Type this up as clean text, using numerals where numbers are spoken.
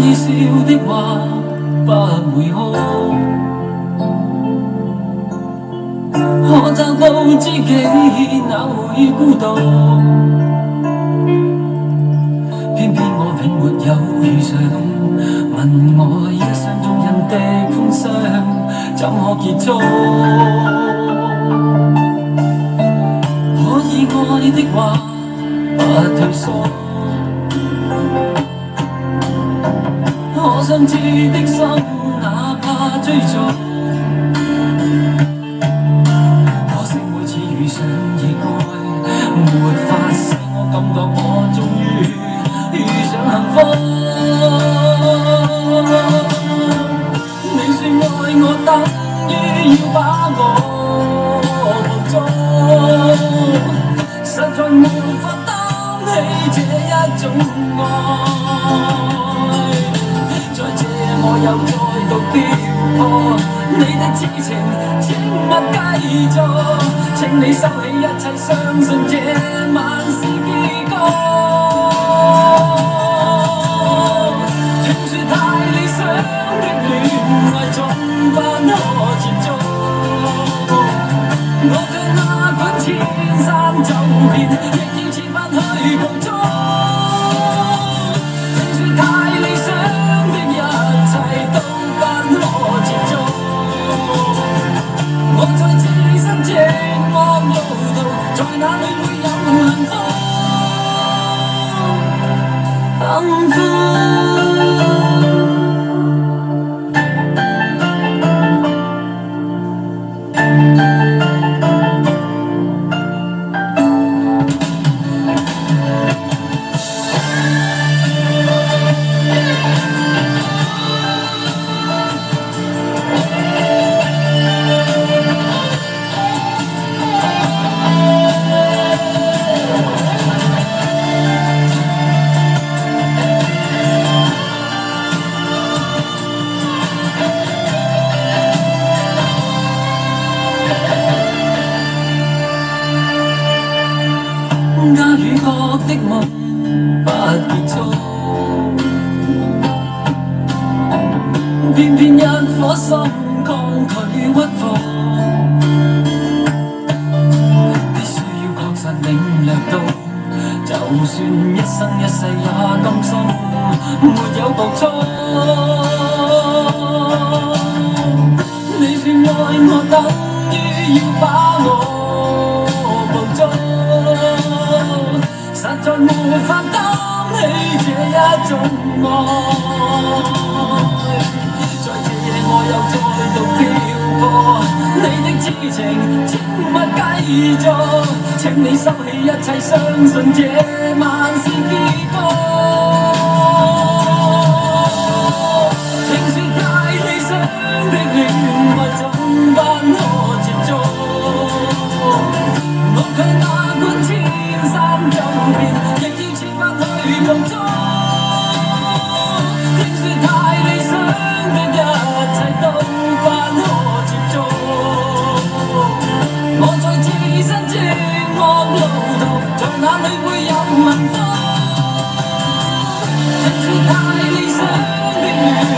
以笑的話不會哭，可找到知己哪會孤獨？偏偏我永沒有遇上，問我一廂中人的歡相怎可結束？可以愛的話不退縮，可想知的心哪怕追逐，可惜每次遇上意外，沒法使我感覺我終於遇上幸福。你說愛我等於要把我捕捉，實在沒法擔起這一種愛，在這我又再度飆破，你的痴情請勿繼續，請你收起一切，相信這晚是結局。聽說太理想的戀愛總不可接觸，我卻哪管千山走遍，亦要設法去捕捉。聽說太理想的一切都不可接觸，我在此生寂寞路途，在哪裏會有幸福？幸福。假與惡的夢不結束，偏偏一顆心抗拒屈服，必須要確實領略到，就算一生一世也甘心沒有局促。你說愛我等於要把我捕捉，實在沒法擔起這一種愛，在這夜我又再度飆破，你的痴情請勿繼續，請你收起一切，相信這晚是結局。聽說太理想的戀愛總不可接觸，我卻哪管千山走遍，亦要設法去捕捉。聽說太理想的一切都不可接觸，我在此生寂寞路途，在哪裏會有幸福？聽說太理想的戀